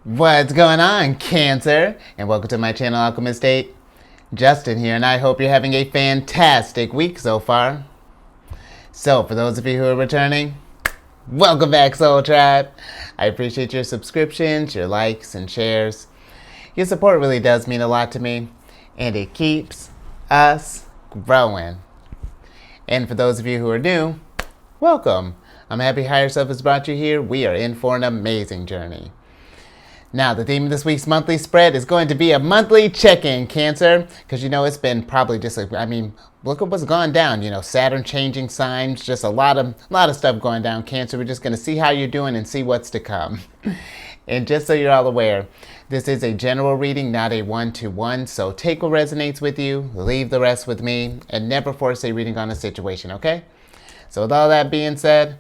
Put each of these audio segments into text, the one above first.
What's going on, Cancer? And welcome to my channel, Alchemist. Justin here, and I hope you're having a fantastic week so far. So, for those of you who are returning, welcome back, Soul Tribe. I appreciate your subscriptions, your likes, and shares. Your support really does mean a lot to me, and it keeps us growing. And for those of you who are new, welcome. I'm happy Higher Self has brought you here. We are in for an amazing journey. Now, the theme of this week's monthly spread is going to be a monthly check-in, Cancer, because it's been probably just look at what's gone down. Saturn changing signs, just a lot of stuff going down, Cancer. We're just going to see how you're doing and see what's to come. And just so you're all aware, this is a general reading, not a one-to-one, so take what resonates with you, leave the rest with me, and never force a reading on a situation, okay? So with all that being said,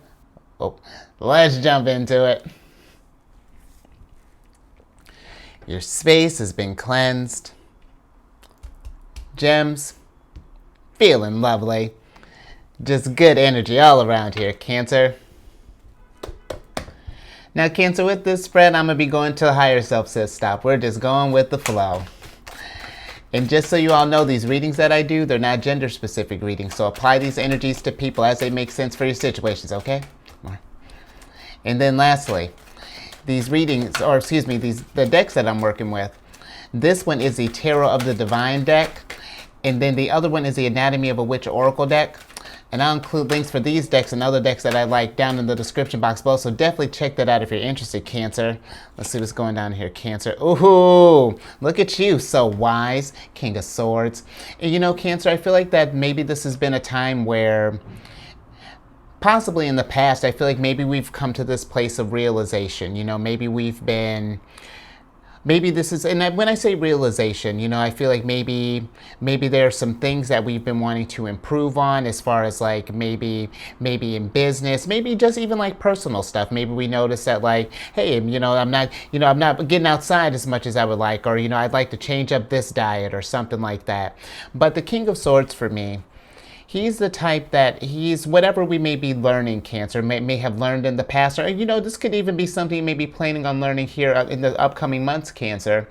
let's jump into it. Your space has been cleansed. Gems, feeling lovely. Just good energy all around here, Cancer. Now, Cancer, with this spread, I'm going to be going till Higher Self says stop. We're just going with the flow. And just so you all know, these readings that I do, they're not gender-specific readings. So apply these energies to people as they make sense for your situations, okay? And then lastly, these readings, the decks that I'm working with. This one is the Tarot of the Divine deck, and then the other one is the Anatomy of a Witch Oracle deck. And I'll include links for these decks and other decks that I like down in the description box below, so definitely check that out if you're interested, Cancer. Let's see what's going down here, Cancer. Ooh, look at you, so wise, King of Swords. And Cancer, I feel like that maybe this has been a time where possibly in the past, I feel like maybe we've come to this place of realization. Maybe this is, and when I say realization, I feel like maybe there are some things that we've been wanting to improve on as far as like maybe in business, maybe just even like personal stuff. Maybe we notice that like, hey, I'm not getting outside as much as I would like, or, I'd like to change up this diet or something like that. But the King of Swords for me, he's the type that he's whatever we may be learning, Cancer, may have learned in the past, or this could even be something you may be planning on learning here in the upcoming months, Cancer.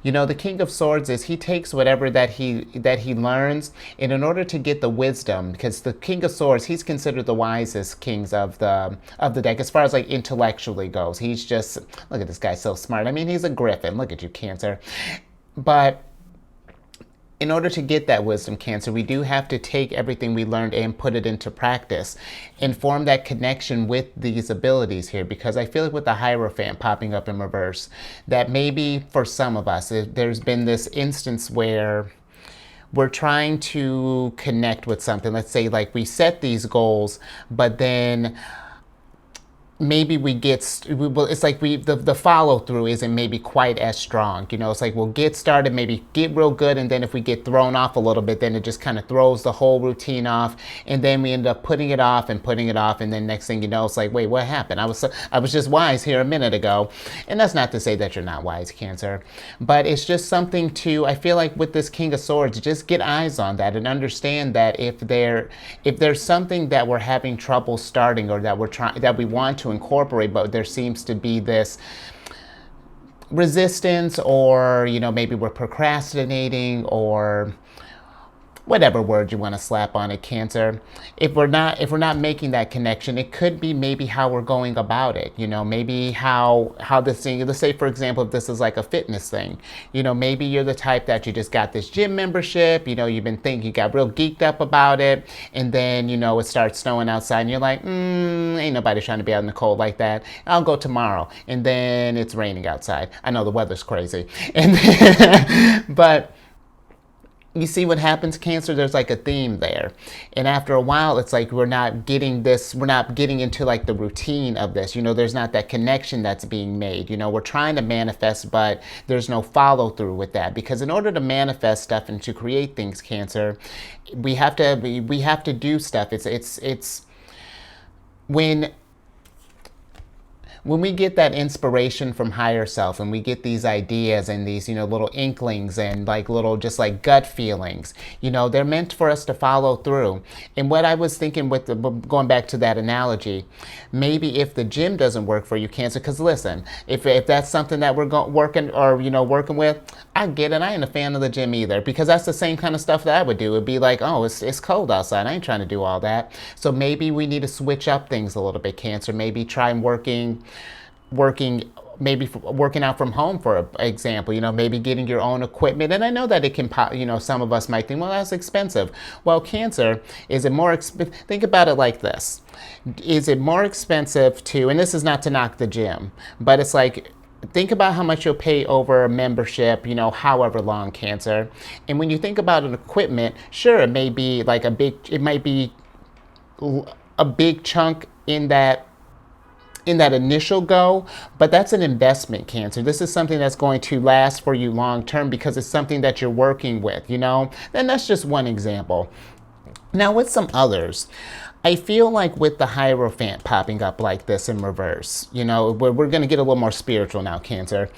The King of Swords he takes whatever that he learns, and in order to get the wisdom, because the King of Swords, he's considered the wisest kings of the deck as far as like intellectually goes. He's just, look at this guy, so smart. I mean, he's a griffin. Look at you, Cancer. But in order to get that wisdom, Cancer, we do have to take everything we learned and put it into practice and form that connection with these abilities here, because I feel like with the Hierophant popping up in reverse, that maybe for some of us, there's been this instance where we're trying to connect with something. Let's say like we set these goals, but then maybe it's like the follow through isn't maybe quite as strong. It's like we'll get started, maybe get real good, and then if we get thrown off a little bit, then it just kind of throws the whole routine off, and then we end up putting it off, and then next thing you know, it's like, wait, what happened? I was just wise here a minute ago. And that's not to say that you're not wise, Cancer, but it's just something to, I feel like with this King of Swords, just get eyes on that and understand that if there's something that we're having trouble starting, or that we want to incorporate, but there seems to be this resistance, or maybe we're procrastinating, or whatever word you want to slap on it, Cancer. If we're not making that connection, it could be maybe how we're going about it. Maybe how this thing, let's say for example, if this is like a fitness thing, maybe you're the type that you just got this gym membership, you've been thinking, you got real geeked up about it, and then it starts snowing outside, and you're like, ain't nobody trying to be out in the cold like that. I'll go tomorrow, and then it's raining outside. I know the weather's crazy, and then, but you see what happens, Cancer? There's like a theme there. And after a while, it's like we're not getting into like the routine of this. There's not that connection that's being made. We're trying to manifest, but there's no follow through with that. Because in order to manifest stuff and to create things, Cancer, we have to do stuff. It's when when we get that inspiration from higher self and we get these ideas and these, little inklings and like little just like gut feelings, they're meant for us to follow through. And what I was thinking with going back to that analogy, maybe if the gym doesn't work for you, Cancer, because listen, if that's something that we're working or, working with, I get it. I ain't a fan of the gym either, because that's the same kind of stuff that I would do. It'd be like, oh, it's cold outside. I ain't trying to do all that. So maybe we need to switch up things a little bit, Cancer. Maybe try maybe working out from home, for example, maybe getting your own equipment. And I know that it can, some of us might think, well, that's expensive. Well, Cancer, is it more expensive? Think about it like this. Is it more expensive to, and this is not to knock the gym, but it's like, think about how much you'll pay over a membership, however long, Cancer. And when you think about an equipment, sure, it may be like it might be a big chunk in that initial go, but that's an investment, Cancer. This is something that's going to last for you long term because it's something that you're working with, Then that's just one example. Now with some others, I feel like with the Hierophant popping up like this in reverse, we're going to get a little more spiritual now, Cancer.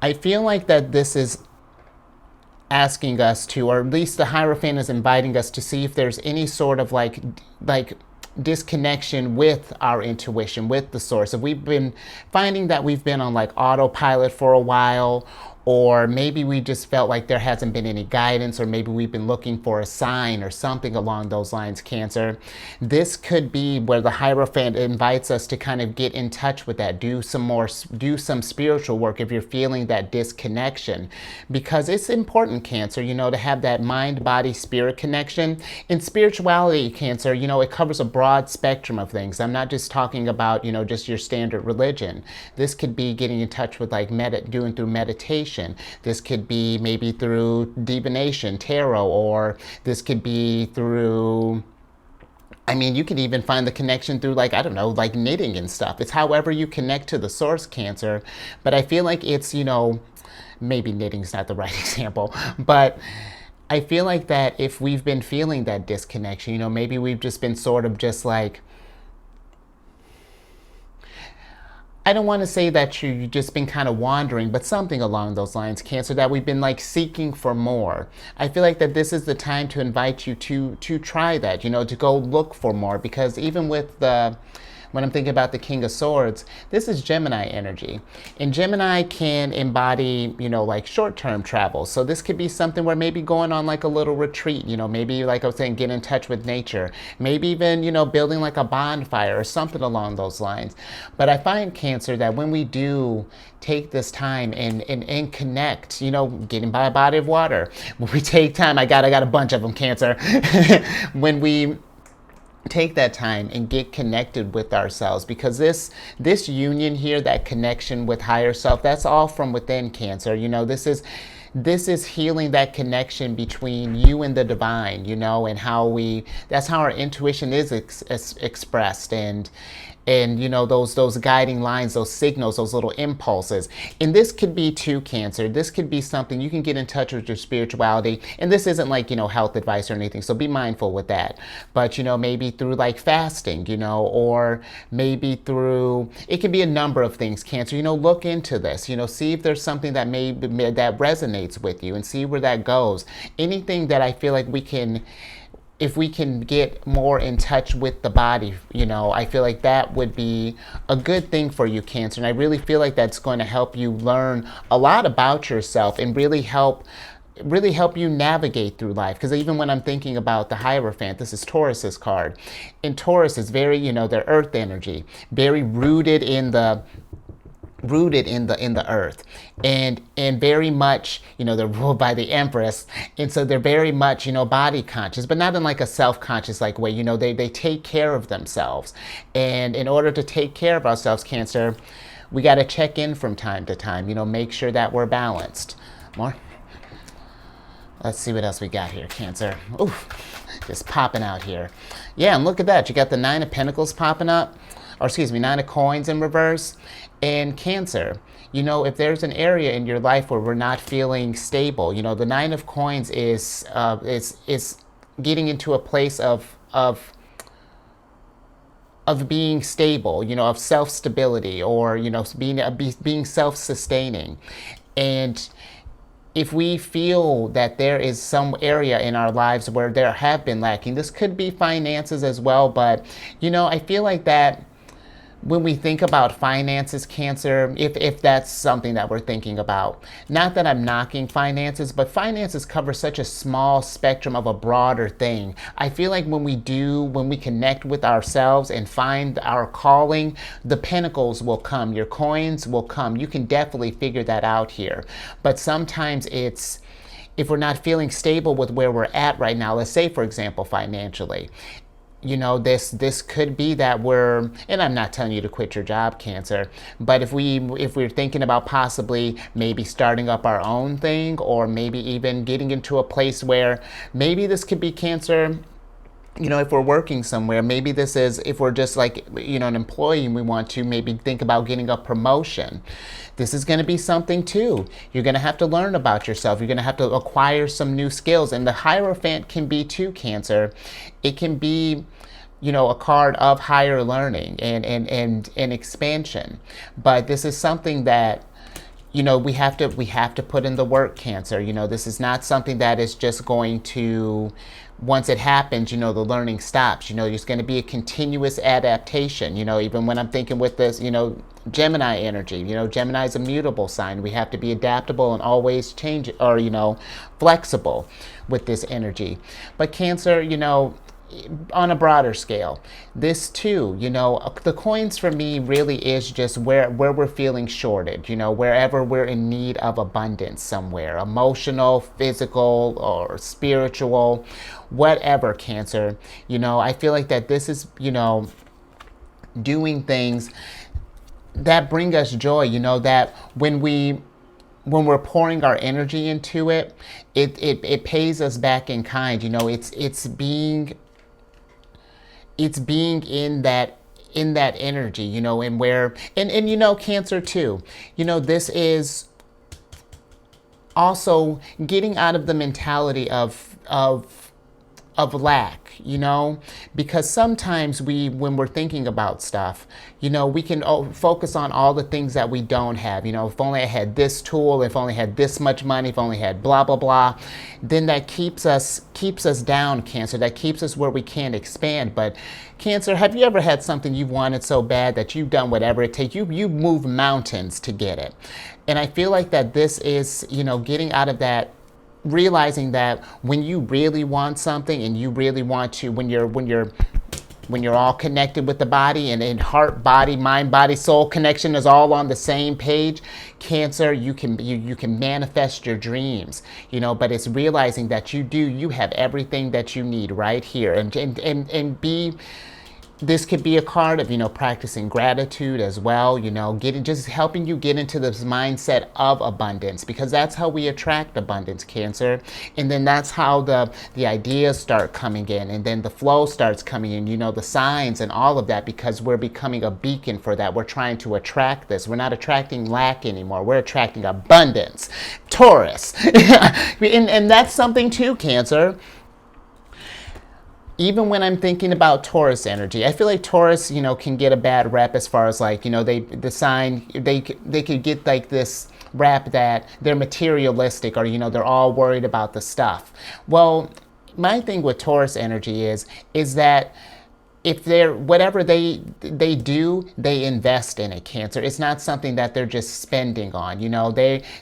I feel like that this is asking us to, or at least the Hierophant is inviting us to see if there's any sort of like disconnection with our intuition, with the source. If we've been finding that we've been on like autopilot for a while, or maybe we just felt like there hasn't been any guidance, or maybe we've been looking for a sign or something along those lines, Cancer. This could be where the Hierophant invites us to kind of get in touch with that, do some spiritual work if you're feeling that disconnection, because it's important, Cancer, to have that mind, body, spirit connection. In spirituality, Cancer, it covers a broad spectrum of things. I'm not just talking about, just your standard religion. This could be getting in touch with like doing through meditation. This could be maybe through divination, tarot, or this could be through, you could even find the connection through like, I don't know, like knitting and stuff. It's however you connect to the source, Cancer. But I feel like it's, maybe knitting's not the right example, but I feel like that if we've been feeling that disconnection, maybe we've just been sort of just like, I don't want to say that you've just been kind of wandering, but something along those lines, Cancer, that we've been like seeking for more. I feel like that this is the time to invite you to try that, to go look for more, because even with when I'm thinking about the King of Swords, this is Gemini energy. And Gemini can embody, like short-term travel. So this could be something where maybe going on like a little retreat, maybe like I was saying, get in touch with nature. Maybe even, building like a bonfire or something along those lines. But I find, Cancer, that when we do take this time and connect, getting by a body of water, when we take time, I got a bunch of them, Cancer. When we take that time and get connected with ourselves, because this union here, that connection with higher self, that's all from within, Cancer. This is healing that connection between you and the divine, and that's how our intuition is expressed, and those guiding lines, those signals, those little impulses. And this could be too, Cancer. This could be something you can get in touch with your spirituality. And this isn't like, health advice or anything, so be mindful with that. But, maybe through like fasting, or maybe through, it can be a number of things, Cancer. Look into this, see if there's something that that resonates with you, and see where that goes. Anything that I feel like if we can get more in touch with the body, I feel like that would be a good thing for you, Cancer. And I really feel like that's going to help you learn a lot about yourself and really help you navigate through life. Because even when I'm thinking about the Hierophant, this is Taurus's card. And Taurus is very, their earth energy, very rooted in the earth, and very much, they're ruled by the Empress, and so they're very much, body conscious, but not in like a self-conscious like way. They take care of themselves, and in order to take care of ourselves, Cancer, we got to check in from time to time, make sure that we're balanced. More. Let's see what else we got here, Cancer. Oof, just popping out here. Yeah, and look at that, you got the Nine of Pentacles popping up, or excuse me, Nine of Coins in reverse. And Cancer, if there's an area in your life where we're not feeling stable, the Nine of Coins is getting into a place of of being stable, of self-stability, or being self-sustaining. And if we feel that there is some area in our lives where there have been lacking, this could be finances as well, but I feel like that when we think about finances, Cancer, if that's something that we're thinking about, not that I'm knocking finances, but finances cover such a small spectrum of a broader thing. I feel like when we connect with ourselves and find our calling, the pinnacles will come, your coins will come. You can definitely figure that out here. But sometimes if we're not feeling stable with where we're at right now, let's say, for example, financially, this could be that and I'm not telling you to quit your job, Cancer, but if we're thinking about possibly maybe starting up our own thing, or maybe even getting into a place where maybe this could be, Cancer, if we're working somewhere, maybe this is, if we're just like, an employee and we want to maybe think about getting a promotion. This is going to be something too. You're going to have to learn about yourself. You're going to have to acquire some new skills. And the Hierophant can be too, Cancer. It can be, a card of higher learning and expansion. But this is something that, we have to put in the work, Cancer. This is not something that is just going to, once it happens, the learning stops. There's going to be a continuous adaptation. Even when I'm thinking with this, Gemini energy, Gemini is a mutable sign. We have to be adaptable and always change, or, flexible with this energy. But Cancer, on a broader scale, this too, the coins for me really is just where we're feeling shorted, wherever we're in need of abundance somewhere, emotional, physical, or spiritual, whatever, Cancer. I feel like that this is, doing things that bring us joy, that when we're pouring our energy into it, it pays us back in kind. It's being in that energy, and where, and Cancer too, this is also getting out of the mentality of lack, because sometimes when we're thinking about stuff, we can focus on all the things that we don't have. If only I had this tool, if only I had this much money, if only I had blah, blah, blah, then that keeps us down, Cancer. That keeps us where we can't expand. But Cancer, have you ever had something you wanted so bad that you've done whatever it takes? You moved mountains to get it. And I feel like that this is, getting out of that, realizing that when you really want something and you really want to, when you're all connected with the body, and in heart, body, mind, body, soul connection is all on the same page, Cancer, you can manifest your dreams, but it's realizing that you have everything that you need right here, and be. This could be a card of, practicing gratitude as well, just helping you get into this mindset of abundance, because that's how we attract abundance, Cancer. And then that's how the ideas start coming in, and then the flow starts coming in, the signs and all of that, because we're becoming a beacon for that. We're trying to attract this. We're not attracting lack anymore. We're attracting abundance. Taurus. and that's something too, Cancer. Even when I'm thinking about Taurus energy, I feel like Taurus, can get a bad rep as far as like, they could get like this rap that they're materialistic, or, they're all worried about the stuff. Well, my thing with Taurus energy is that if they're, whatever they do, they invest in it, Cancer. It's not something that they're just spending on,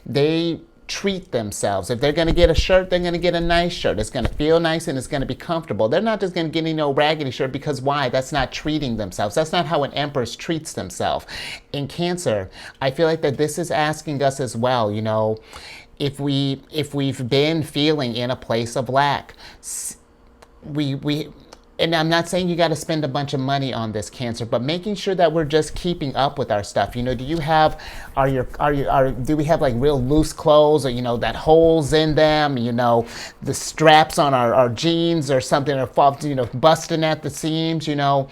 they treat themselves. If they're going to get a shirt, they're going to get a nice shirt. It's going to feel nice and it's going to be comfortable. They're not just going to get any old raggedy shirt, because why? That's not treating themselves. That's not how an empress treats themselves. In Cancer, I feel like that this is asking us as well, if we've been feeling in a place of lack, and I'm not saying you got to spend a bunch of money on this, Cancer, but making sure that we're just keeping up with our stuff. Do we have like real loose clothes, or, that holes in them, the straps on our jeans or something are busting at the seams, And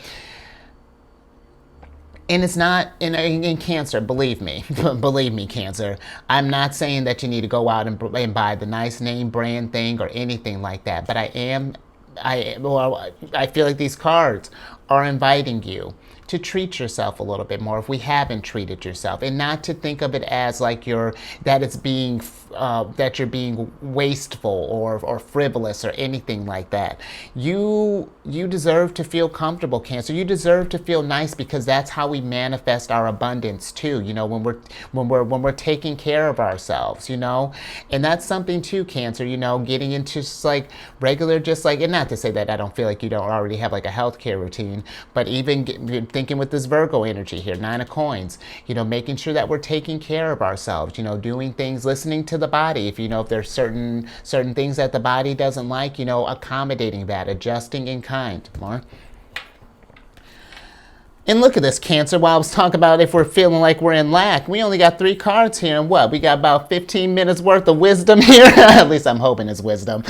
it's not, in Cancer, believe me, Cancer, I'm not saying that you need to go out and buy the nice name brand thing or anything like that, but I am I feel like these cards are inviting you to treat yourself a little bit more if we haven't treated yourself, and not to think of it as like that you're being wasteful or frivolous or anything like that. You deserve to feel comfortable, Cancer. You deserve to feel nice, because that's how we manifest our abundance too. When we're taking care of ourselves, and that's something too, Cancer. Getting into just like regular, just like, and not to say that I don't feel like you don't already have like a healthcare routine, but even thinking with this Virgo energy here, 9 of Coins, making sure that we're taking care of ourselves, doing things, listening to the body. If there's certain things that the body doesn't like, accommodating that, adjusting in kind. More. And look at this, Cancer. While I was talking about if we're feeling like we're in lack, we only got 3 cards here, and what? We got about 15 minutes worth of wisdom here. At least I'm hoping it's wisdom.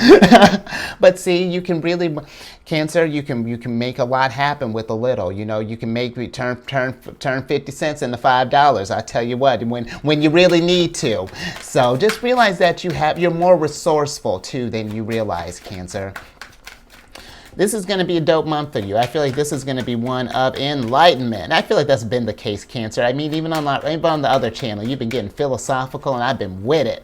But see, you can really, Cancer, you can make a lot happen with a little. You can turn 50 cents into $5. I tell you what, when you really need to. So just realize that you're more resourceful too than you realize, Cancer. This is going to be a dope month for you. I feel like this is going to be one of enlightenment. I feel like that's been the case, Cancer. I mean, even on the other channel, you've been getting philosophical, and I've been with it.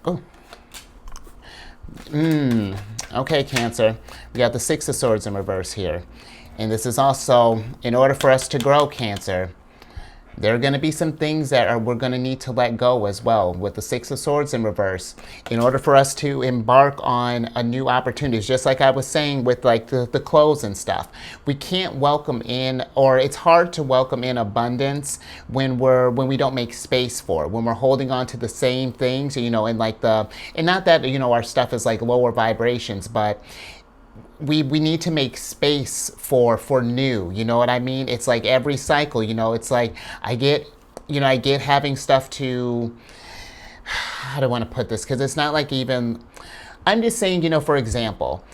Oh. Okay, Cancer. We got the 6 of Swords in reverse here. And this is also, in order for us to grow, Cancer, there are going to be some things that we're going to need to let go as well with the 6 of Swords in reverse in order for us to embark on a new opportunities. Just like I was saying with like the clothes and stuff. We can't welcome in, or it's hard to welcome in abundance when we don't make space for it, when we're holding on to the same things, and not that, our stuff is like lower vibrations, but we need to make space for new, you know what I mean? It's like every cycle, it's like I get having stuff to, how do I want to put this? Because it's not like even, I'm just saying, for example,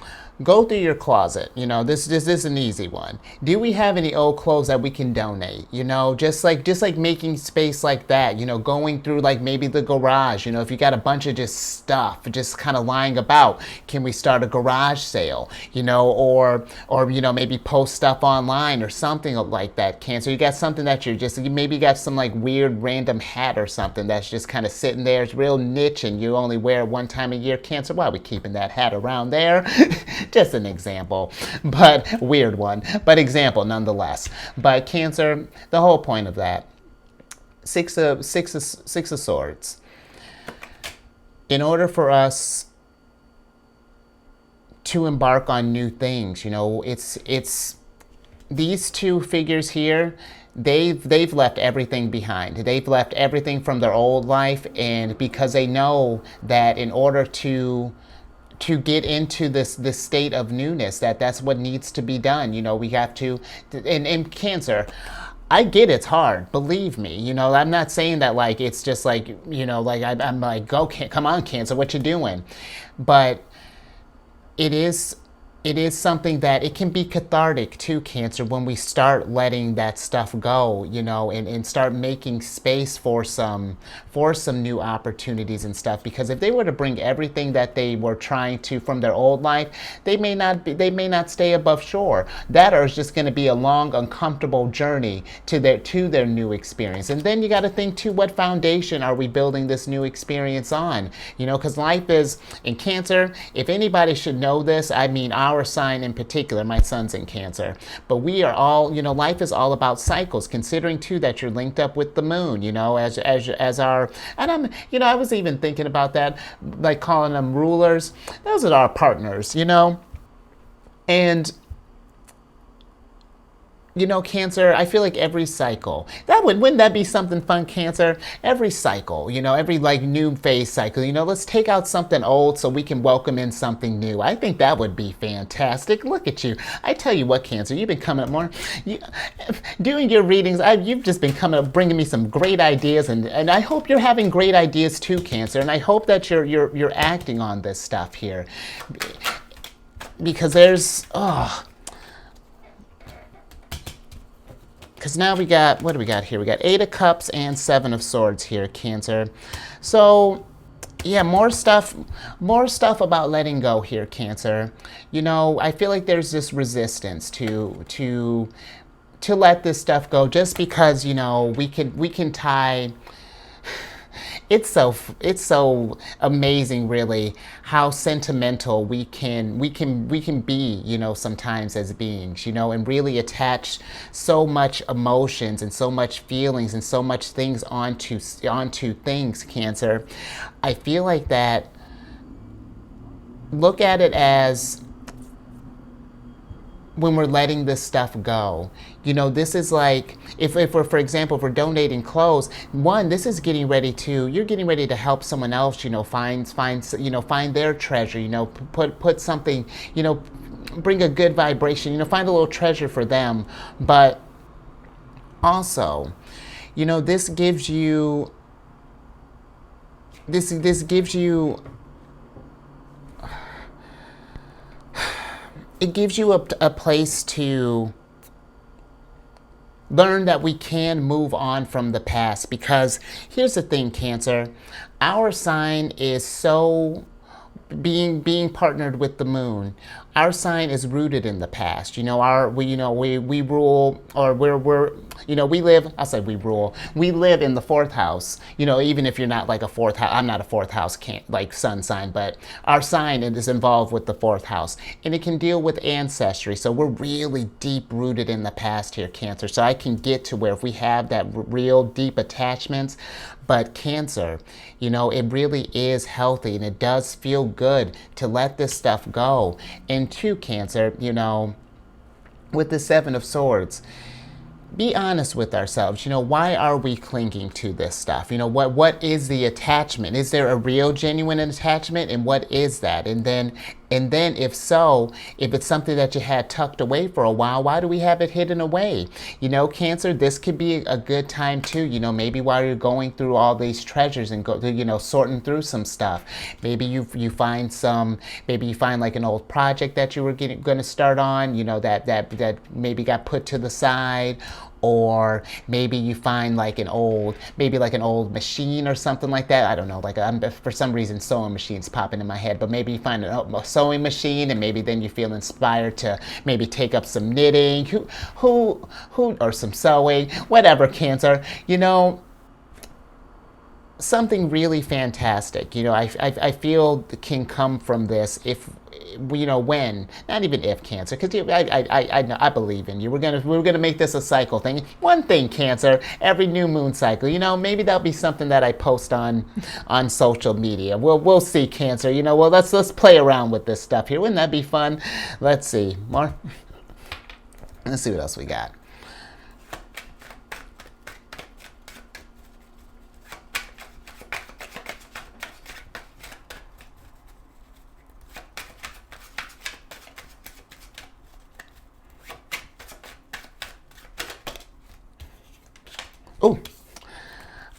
go through your closet. This is an easy one. Do we have any old clothes that we can donate? Just like making space like that. Going through like maybe the garage. If you got a bunch of just stuff just kind of lying about, can we start a garage sale? Or maybe post stuff online or something like that. Cancer, you got something that you maybe got some like weird random hat or something that's just kind of sitting there. It's real niche, and you only wear it one time a year. Cancer, why are we keeping that hat around there? Just an example, but weird one, but example nonetheless. But Cancer, the whole point of that, six of Swords. In order for us to embark on new things, it's these 2 figures here. They've left everything behind. They've left everything from their old life, and because they know that in order to get into this state of newness, that's what needs to be done. We have to, and Cancer, I get it's hard, believe me. I'm not saying that like it's just like, like I'm like, go, come on, Cancer, what you doing? But it is something that it can be cathartic too, Cancer, when we start letting that stuff go, and start making space for some new opportunities and stuff. Because if they were to bring everything that they were trying to from their old life, they may not stay above shore. That is just going to be a long, uncomfortable journey to their new experience. And then you got to think too, what foundation are we building this new experience on? Because life is, in Cancer, if anybody should know this, I mean, our sign in particular, my son's in Cancer, but we are all, life is all about cycles, considering too that you're linked up with the moon, as our, and I was even thinking about that, like calling them rulers. Those are our partners, and Cancer, I feel like every cycle, wouldn't that be something fun, Cancer? Every cycle, every like new phase cycle, let's take out something old so we can welcome in something new. I think that would be fantastic. Look at you. I tell you what, Cancer, you've been coming up more, doing your readings, you've just been coming up, bringing me some great ideas, and I hope you're having great ideas too, Cancer, and I hope that you're acting on this stuff here. Because there's, because now we got, what do we got here? We got 8 of Cups and 7 of Swords here, Cancer. So Yeah, more stuff about letting go here, Cancer. I feel like there's this resistance to let this stuff go, just because we can tie. It's so amazing, really, how sentimental we can be, sometimes, as beings, and really attach so much emotions and so much feelings and so much things onto things, Cancer. I feel like that. Look at it as, when we're letting this stuff go. This is like, if we're, for example, if we're donating clothes, one, this is you're getting ready to help someone else, find their treasure, put something, bring a good vibration, find a little treasure for them. But also, this gives you, this gives you, it gives you a place to learn that we can move on from the past. Because here's the thing, Cancer, our sign is so, being partnered with the moon, our sign is rooted in the past. We rule, or we live. I say we rule. We live in the fourth house. Even if you're not like a fourth house, I'm not a fourth house like sun sign, but our sign is involved with the fourth house, and it can deal with ancestry. So we're really deep rooted in the past here, Cancer. So I can get to where, if we have that real deep attachments. But Cancer, it really is healthy, and it does feel good to let this stuff go. And two, Cancer, with the Seven of Swords, be honest with ourselves. Why are we clinging to this stuff? What is the attachment? Is there a real, genuine attachment? And what is that? And then, if so, if it's something that you had tucked away for a while, why do we have it hidden away? Cancer, this could be a good time too. Maybe while you're going through all these treasures and sorting through some stuff, maybe you find like an old project that you were going to start on, that maybe got put to the side. Or maybe you find like an old machine or something like that. I don't know. For some reason, sewing machines popping in my head. But maybe you find a sewing machine, and maybe then you feel inspired to maybe take up some knitting, or some sewing, whatever, Cancer. Something really fantastic, I feel can come from this, if when, not even if, Cancer, because I believe in you. We're gonna make this a cycle thing. One thing, Cancer, every new moon cycle, maybe that'll be something that I post on social media. We'll see, Cancer. Well, let's play around with this stuff here. Wouldn't that be fun? Let's see more. Let's see what else we got. Ooh.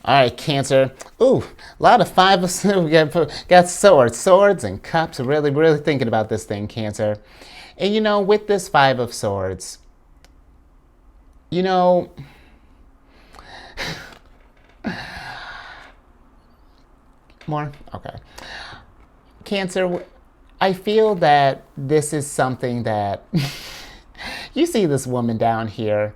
All right, Cancer. Ooh, a lot of five. We got swords and cups. Really, really thinking about this thing, Cancer. And with this Five of Swords, more? Okay. Cancer, I feel that this is something that you see this woman down here.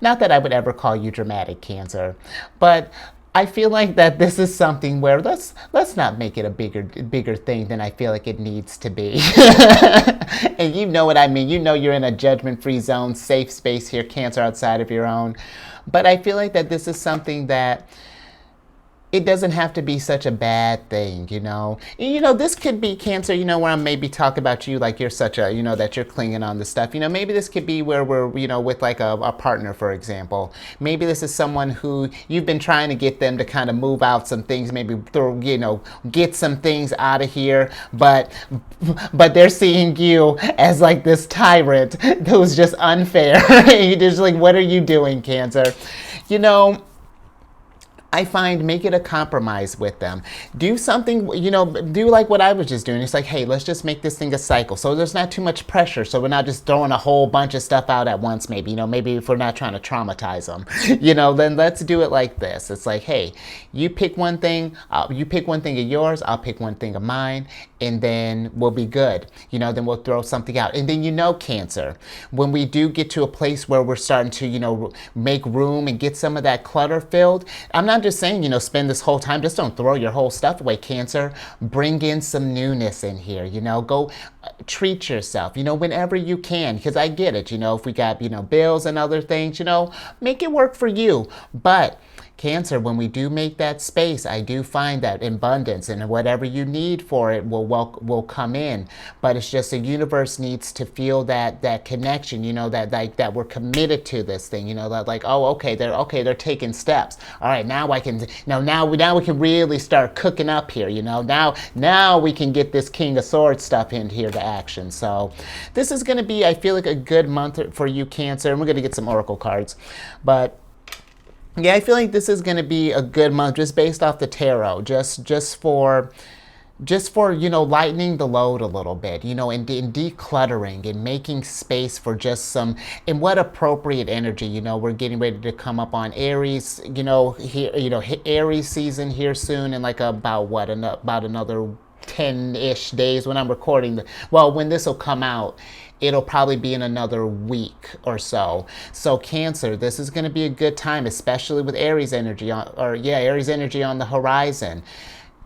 Not that I would ever call you dramatic, Cancer, but I feel like that this is something where let's not make it a bigger thing than I feel like it needs to be. And you know what I mean. You're in a judgment-free zone, safe space here, Cancer, outside of your own. But I feel like that this is something that it doesn't have to be such a bad thing, And, this could be, Cancer, where I'm maybe talking about you like you're such a, that you're clinging on to stuff. Maybe this could be where we're, with like a partner, for example. Maybe this is someone who you've been trying to get them to kind of move out some things, maybe get some things out of here, but they're seeing you as like this tyrant who's just unfair. And you're just like, what are you doing, Cancer? I find make it a compromise with them. Do something, do like what I was just doing. It's like, hey, let's just make this thing a cycle. So there's not too much pressure. So we're not just throwing a whole bunch of stuff out at once, maybe, maybe if we're not trying to traumatize them, then let's do it like this. It's like, hey, you pick one thing, you pick one thing of yours, I'll pick one thing of mine, and then we'll be good. Then we'll throw something out. And then, Cancer, when we do get to a place where we're starting to, make room and get some of that clutter filled, I'm not just saying, spend this whole time, just don't throw your whole stuff away, Cancer. Bring in some newness in here, go treat yourself, whenever you can, because I get it, if we got, bills and other things, make it work for you. But Cancer, when we do make that space, I do find that abundance and whatever you need for it will come in. But it's just the universe needs to feel that connection, that we're committed to this thing, that like, oh, okay, they're taking steps. All right, now now we can really start cooking up here, now we can get this King of Swords stuff in here to action. So this is going to be, I feel like, a good month for you, Cancer, and we're going to get some oracle cards, but yeah, I feel like this is going to be a good month just based off the tarot, just for lightening the load a little bit, and decluttering and making space for just some, and what appropriate energy, we're getting ready to come up on Aries, here, Aries season here soon, and like about another 10-ish days when I'm recording when this will come out. It'll probably be in another week or so. So Cancer, this is going to be a good time, especially with Aries energy Aries energy on the horizon.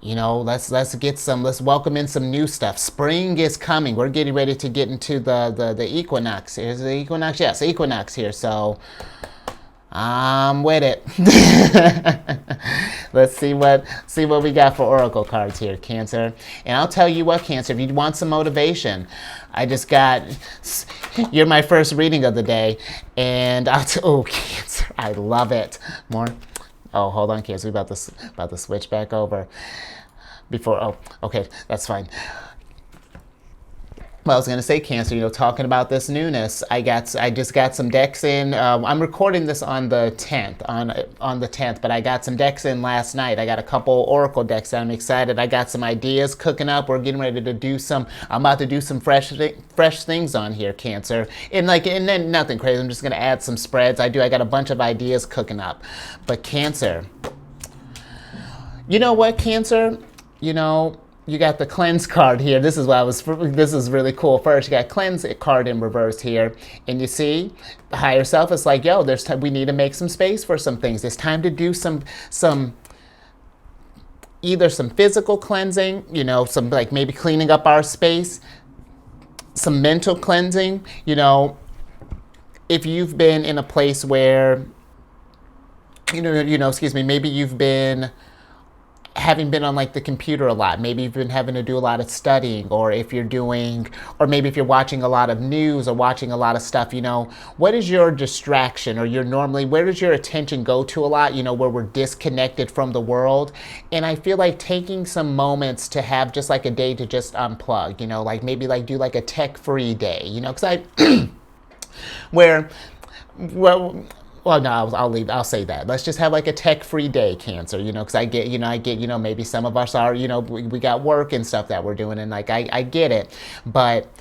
Let's welcome in some new stuff. Spring is coming. We're getting ready to get into the equinox. Here's the equinox. Yes, equinox here. So I'm with it. Let's see what we got for oracle cards here, Cancer. And I'll tell you what, Cancer, if you want some motivation, I just got, you're my first reading of the day, and Cancer, I love it. More. Oh, hold on, Cancer, we're about to switch back over. Okay, that's fine. Well, I was going to say, Cancer, talking about this newness, I just got some decks in. I'm recording this on the 10th, on the 10th, but I got some decks in last night. I got a couple oracle decks that I'm excited. I got some ideas cooking up. We're getting ready to do I'm about to do some fresh things on here, Cancer. And then nothing crazy. I'm just going to add some spreads. I got a bunch of ideas cooking up. But Cancer, you know what, Cancer? You got the cleanse card here. This is really cool. First, you got cleanse card in reverse here. And you see, the higher self is like, yo, we need to make some space for some things. It's time to do either some physical cleansing, some like maybe cleaning up our space, some mental cleansing, if you've been in a place where, maybe you've been having been on like the computer a lot, maybe you've been having to do a lot of studying, or maybe if you're watching a lot of news or watching a lot of stuff, what is your distraction, or where does your attention go to a lot, where we're disconnected from the world? And I feel like taking some moments to have just like a day to just unplug, like maybe like do like a tech-free day, because well, no, I'll say that. Let's just have like a tech-free day, Cancer, because I get, maybe some of us are, we got work and stuff that we're doing, and like, I get it. But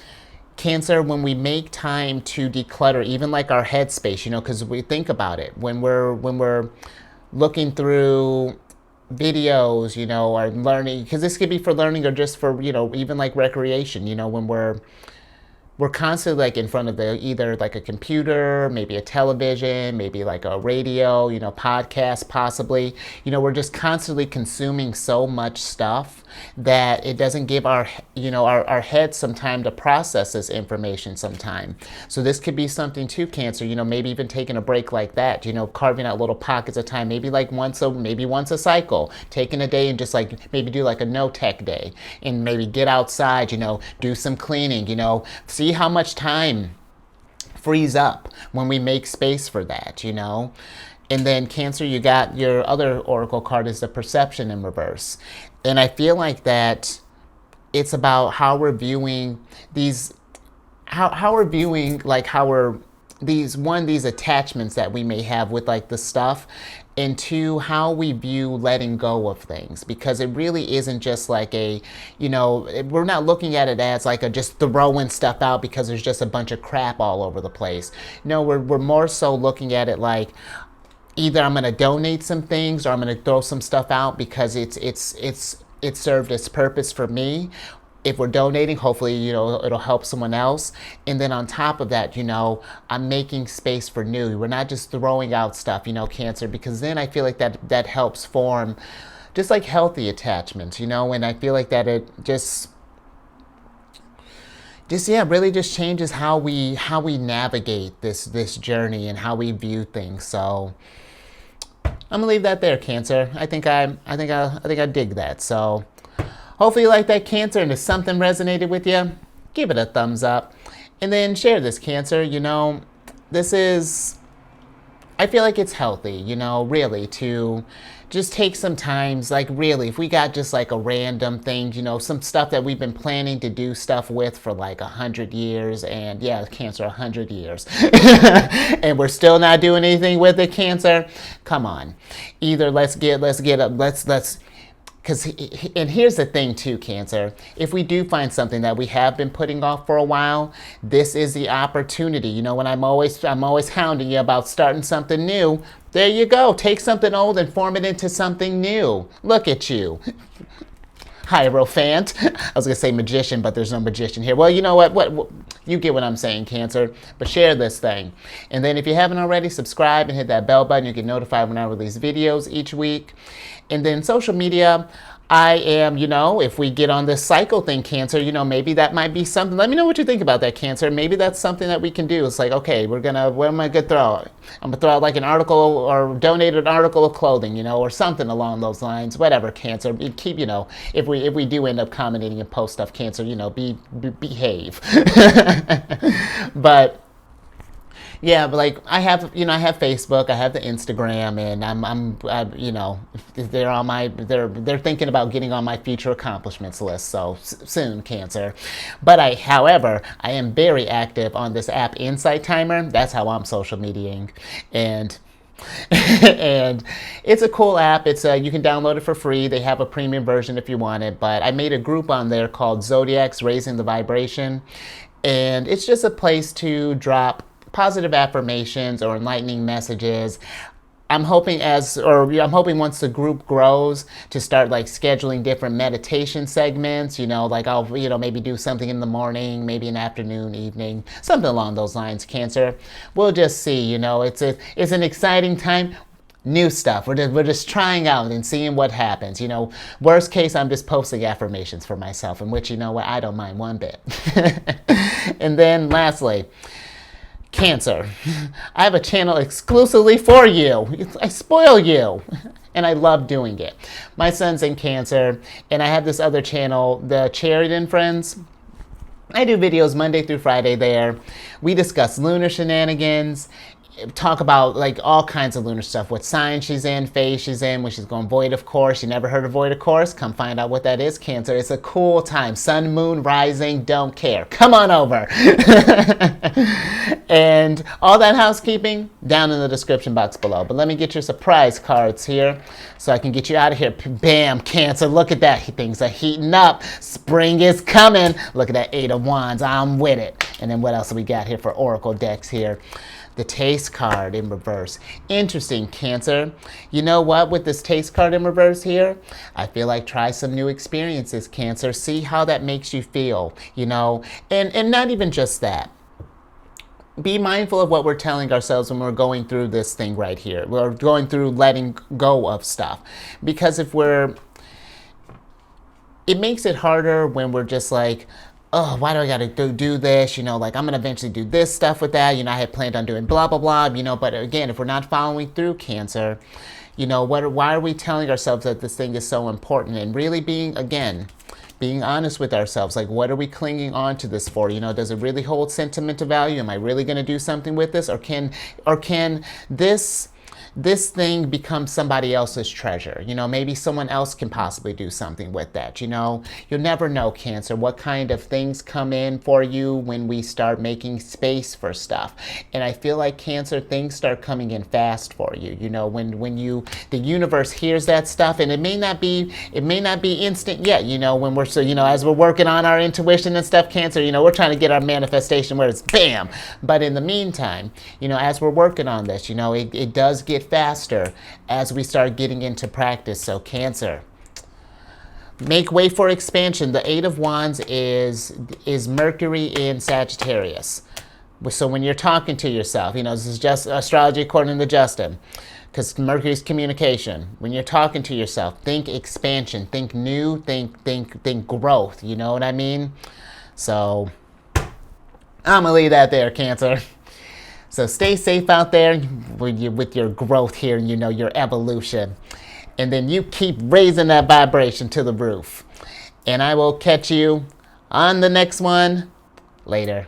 Cancer, when we make time to declutter, even like our headspace, because we think about it, when we're looking through videos, or learning, because this could be for learning or just for, even like recreation, when we're constantly like in front of either like a computer, maybe a television, maybe like a radio, podcast possibly. We're just constantly consuming so much stuff that it doesn't give our heads some time to process this information sometime. So this could be something too, Cancer, maybe even taking a break like that, carving out little pockets of time, maybe like once a cycle, taking a day and just like maybe do like a no tech day, and maybe get outside, do some cleaning, see how much time frees up when we make space for that, And then Cancer, you got your other oracle card is the perception in reverse. And I feel like that it's about how we're viewing how we're viewing like how we're these attachments that we may have with like the stuff, and two, how we view letting go of things, because it really isn't just like we're not looking at it as like a just throwing stuff out because there's just a bunch of crap all over the place. No, we're more so looking at it like either I'm going to donate some things or I'm going to throw some stuff out because it served its purpose for me. If we're donating, hopefully, it'll help someone else. And then on top of that, I'm making space for new. We're not just throwing out stuff, Cancer, because then I feel like that helps form just like healthy attachments, and I feel like that it just really just changes how we navigate this journey and how we view things. So I'm gonna leave that there, Cancer. I think I dig that. So hopefully you like that, Cancer, and if something resonated with you, give it a thumbs up. And then share this, Cancer. I feel like it's healthy, really, to just take some times, like really, if we got just like a random thing, some stuff that we've been planning to do stuff with for like 100 years, and yeah, Cancer, 100 years, and we're still not doing anything with it, Cancer. Come on, either let's and here's the thing too, Cancer. If we do find something that we have been putting off for a while, this is the opportunity. When I'm always hounding you about starting something new, there you go. Take something old and form it into something new. Look at you. Hierophant. I was going to say magician, but there's no magician here. Well, you know what? You get what I'm saying, Cancer. But share this thing. And then if you haven't already, subscribe and hit that bell button. You get notified when I release videos each week. And then social media, I am, if we get on this cycle thing, Cancer, maybe that might be something. Let me know what you think about that, Cancer. Maybe that's something that we can do. It's like, okay, what am I going to throw? I'm going to throw out like an article or donate an article of clothing, or something along those lines. Whatever, Cancer. Keep, if we do end up commenting and post stuff, Cancer, behave. But yeah, but like I have Facebook, I have the Instagram, and they're on they're thinking about getting on my future accomplishments list. So soon, Cancer. But however, I am very active on this app, Insight Timer. That's how I'm social mediating, and and it's a cool app. It's you can download it for free. They have a premium version if you want it. But I made a group on there called Zodiacs Raising the Vibration, and it's just a place to drop positive affirmations or enlightening messages. I'm hoping once the group grows to start like scheduling different meditation segments, like I'll, maybe do something in the morning, maybe an afternoon, evening, something along those lines, Cancer. We'll just see, it's an exciting time. New stuff. We're just trying out and seeing what happens. Worst case, I'm just posting affirmations for myself, in which, I don't mind one bit. And then lastly, Cancer, I have a channel exclusively for you. I spoil you, and I love doing it. My son's in Cancer, and I have this other channel, the Sheridan Friends. I do videos Monday through Friday there. We discuss lunar shenanigans, talk about like all kinds of lunar stuff, what sign she's in, phase she's in, when she's going void of course. You never heard of void of course? Come find out what that is, Cancer. It's a cool time. Sun, moon, rising, don't care. Come on over. And all that housekeeping down in the description box below. But let me get your surprise cards here so I can get you out of here. Bam, Cancer. Look at that. Things are heating up. Spring is coming. Look at that 8 of Wands. I'm with it. And then what else do we got here for Oracle decks here? The Taste card in reverse. Interesting, Cancer. You know what? With this Taste card in reverse here, I feel like try some new experiences, Cancer. See how that makes you feel, and not even just that. Be mindful of what we're telling ourselves when we're going through this thing right here. We're going through letting go of stuff. Because it makes it harder when we're just like, oh, why do I gotta do this? Like I'm gonna eventually do this stuff with that. I had planned on doing blah, blah, blah, but again, if we're not following through, Cancer, why are we telling ourselves that this thing is so important? And really being honest with ourselves, like what are we clinging on to this for? Does it really hold sentimental value? Am I really gonna do something with this? Or can this this thing becomes somebody else's treasure. You know, maybe someone else can possibly do something with that. You know, you'll never know, Cancer, what kind of things come in for you when we start making space for stuff. And I feel like, Cancer, things start coming in fast for you. You know, when the universe hears that stuff, and it may not be instant yet. You know, when we're as we're working on our intuition and stuff, Cancer, you know, we're trying to get our manifestation where it's bam. But in the meantime, you know, as we're working on this, you know, it does get faster as we start getting into practice. So, Cancer, make way for expansion. The Eight of Wands is Mercury in Sagittarius. So when you're talking to yourself, you know, this is just astrology according to Justin, because Mercury's communication. When you're talking to yourself, think expansion, think new, think growth. You know what I mean? So I'm gonna leave that there, Cancer. So stay safe out there with your growth here, you know, your evolution. And then you keep raising that vibration to the roof. And I will catch you on the next one. Later.